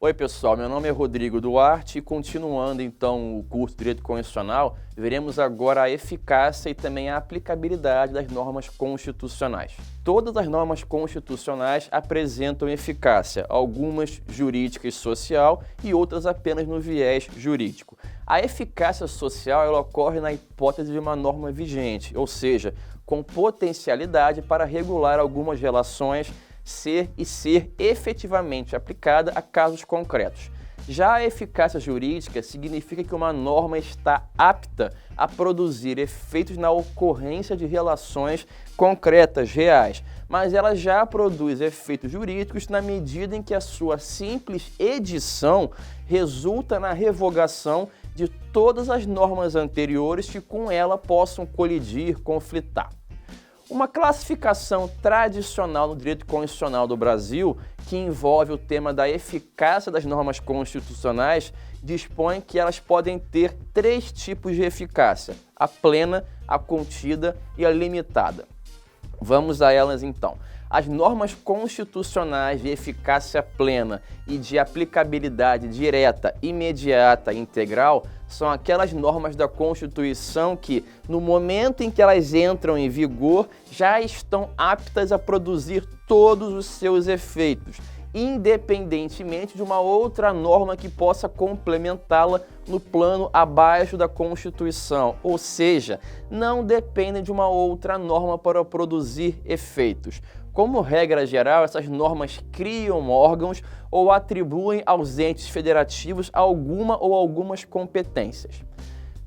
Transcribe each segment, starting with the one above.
Oi pessoal, meu nome é Rodrigo Duarte e continuando então o curso de Direito Constitucional, veremos agora a eficácia e também a aplicabilidade das normas constitucionais. Todas as normas constitucionais apresentam eficácia, algumas jurídica e social e outras apenas no viés jurídico. A eficácia social ela ocorre na hipótese de uma norma vigente, ou seja, com potencialidade para regular algumas relações ser efetivamente aplicada a casos concretos. Já a eficácia jurídica significa que uma norma está apta a produzir efeitos na ocorrência de relações concretas, reais, mas ela já produz efeitos jurídicos na medida em que a sua simples edição resulta na revogação de todas as normas anteriores que com ela possam colidir, conflitar. Uma classificação tradicional no direito constitucional do Brasil, que envolve o tema da eficácia das normas constitucionais, dispõe que elas podem ter três tipos de eficácia: a plena, a contida e a limitada. Vamos a elas então. As normas constitucionais de eficácia plena e de aplicabilidade direta, imediata e integral são aquelas normas da Constituição que, no momento em que elas entram em vigor, já estão aptas a produzir todos os seus efeitos, independentemente de uma outra norma que possa complementá-la no plano abaixo da Constituição, ou seja, não dependem de uma outra norma para produzir efeitos. Como regra geral, essas normas criam órgãos ou atribuem aos entes federativos alguma ou algumas competências.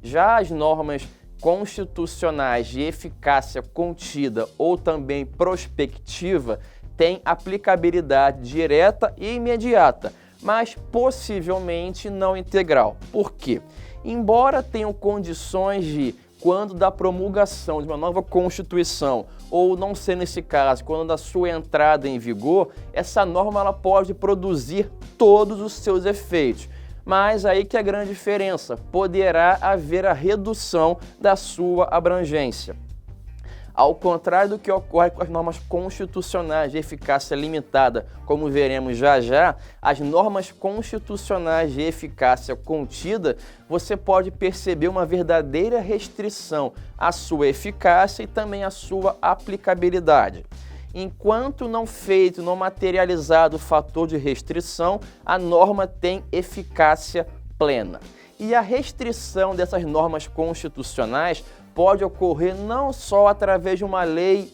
Já as normas constitucionais de eficácia contida ou também prospectiva têm aplicabilidade direta e imediata, mas possivelmente não integral. Por quê? Embora tenham condições de, quando da promulgação de uma nova Constituição, ou não ser nesse caso, quando da sua entrada em vigor, essa norma ela pode produzir todos os seus efeitos. Mas aí que é a grande diferença, poderá haver a redução da sua abrangência. Ao contrário do que ocorre com as normas constitucionais de eficácia limitada, como veremos já já, as normas constitucionais de eficácia contida, você pode perceber uma verdadeira restrição à sua eficácia e também à sua aplicabilidade. Enquanto não feito, não materializado o fator de restrição, a norma tem eficácia plena. E a restrição dessas normas constitucionais pode ocorrer não só através de uma lei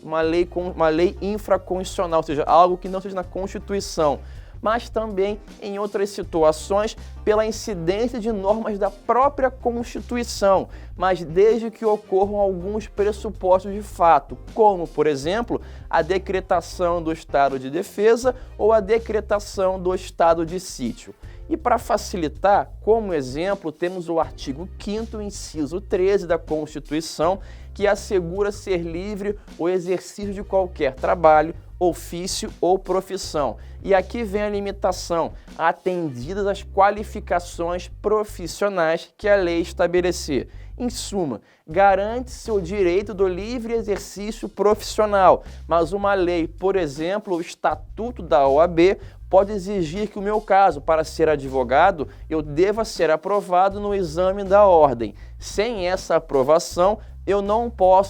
infraconstitucional, ou seja, algo que não seja na Constituição, mas também em outras situações pela incidência de normas da própria Constituição, mas desde que ocorram alguns pressupostos de fato, como, por exemplo, a decretação do estado de defesa ou a decretação do estado de sítio. E para facilitar, como exemplo, temos o artigo 5º, inciso 13 da Constituição, que assegura ser livre o exercício de qualquer trabalho, ofício ou profissão. E aqui vem a limitação, atendidas as qualificações profissionais que a lei estabelecer. Em suma, garante-se o direito do livre exercício profissional, mas uma lei, por exemplo, o Estatuto da OAB, pode exigir que o meu caso, para ser advogado, eu deva ser aprovado no exame da ordem. Sem essa aprovação,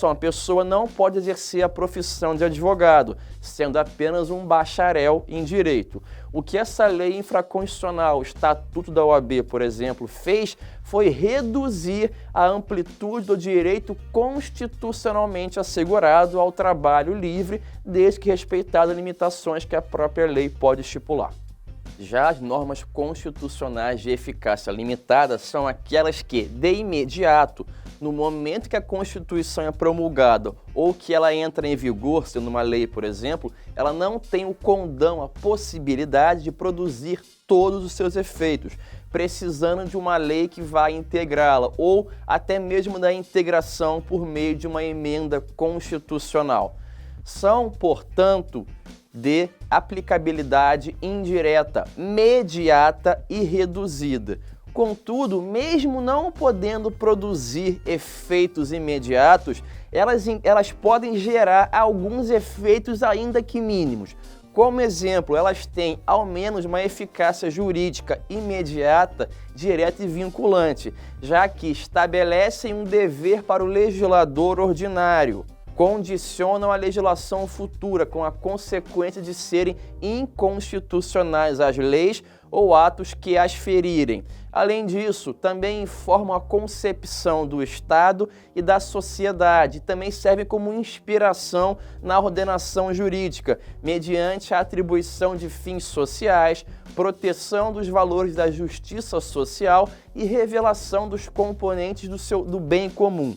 uma pessoa não pode exercer a profissão de advogado, sendo apenas um bacharel em direito. O que essa lei infraconstitucional, o Estatuto da OAB, por exemplo, fez foi reduzir a amplitude do direito constitucionalmente assegurado ao trabalho livre, desde que respeitadas as limitações que a própria lei pode estipular. Já as normas constitucionais de eficácia limitada são aquelas que, de imediato, no momento que a Constituição é promulgada ou que ela entra em vigor, sendo uma lei, por exemplo, ela não tem o condão, a possibilidade de produzir todos os seus efeitos, precisando de uma lei que vai integrá-la ou até mesmo da integração por meio de uma emenda constitucional. São, portanto, de aplicabilidade indireta, mediata e reduzida. Contudo, mesmo não podendo produzir efeitos imediatos, elas podem gerar alguns efeitos ainda que mínimos. Como exemplo, elas têm ao menos uma eficácia jurídica imediata, direta e vinculante, já que estabelecem um dever para o legislador ordinário, condicionam a legislação futura com a consequência de serem inconstitucionais as leis ou atos que as ferirem. Além disso, também informam a concepção do Estado e da sociedade, e também servem como inspiração na ordenação jurídica, mediante a atribuição de fins sociais, proteção dos valores da justiça social e revelação dos componentes do bem comum.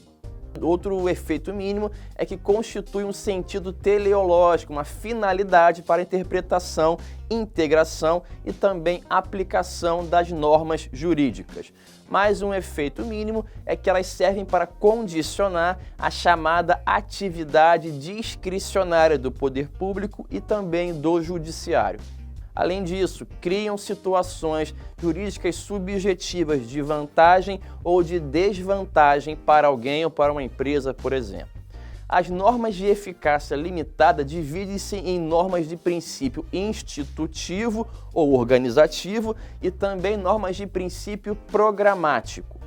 Outro efeito mínimo é que constitui um sentido teleológico, uma finalidade para a interpretação, integração e também aplicação das normas jurídicas. Mais um efeito mínimo é que elas servem para condicionar a chamada atividade discricionária do poder público e também do judiciário. Além disso, criam situações jurídicas subjetivas de vantagem ou de desvantagem para alguém ou para uma empresa, por exemplo. As normas de eficácia limitada dividem-se em normas de princípio institutivo ou organizativo e também normas de princípio programático.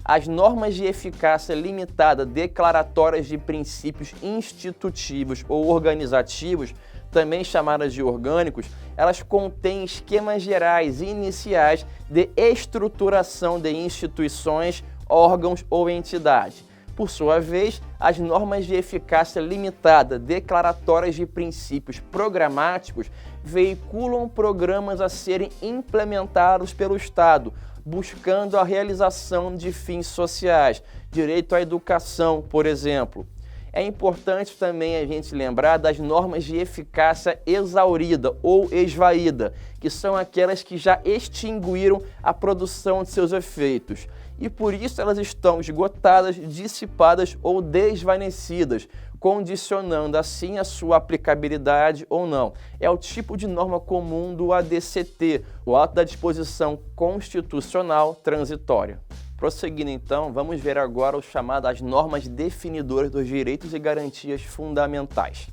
As normas de eficácia limitada declaratórias de princípios institutivos ou organizativos, também chamadas de orgânicos, elas contêm esquemas gerais e iniciais de estruturação de instituições, órgãos ou entidades. Por sua vez, as normas de eficácia limitada declaratórias de princípios programáticos veiculam programas a serem implementados pelo Estado, buscando a realização de fins sociais, direito à educação, por exemplo. É importante também a gente lembrar das normas de eficácia exaurida ou esvaída, que são aquelas que já extinguiram a produção de seus efeitos. E por isso elas estão esgotadas, dissipadas ou desvanecidas, condicionando assim a sua aplicabilidade ou não. É o tipo de norma comum do ADCT, o Ato da Disposição Constitucional Transitória. Prosseguindo então, vamos ver agora o chamado as normas definidoras dos direitos e garantias fundamentais.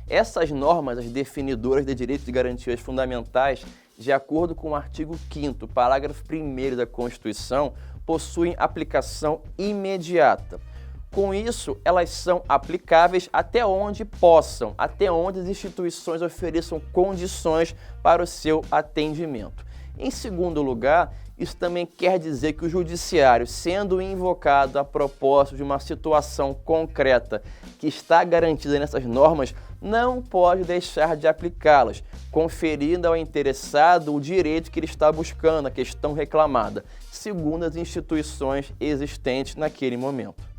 Essas normas, as definidoras de direitos e garantias fundamentais, de acordo com o artigo 5º, parágrafo 1º da Constituição, possuem aplicação imediata. Com isso, elas são aplicáveis até onde possam, até onde as instituições ofereçam condições para o seu atendimento. Em segundo lugar, isso também quer dizer que o judiciário, sendo invocado a propósito de uma situação concreta que está garantida nessas normas, não pode deixar de aplicá-las, conferindo ao interessado o direito que ele está buscando, a questão reclamada, segundo as instituições existentes naquele momento.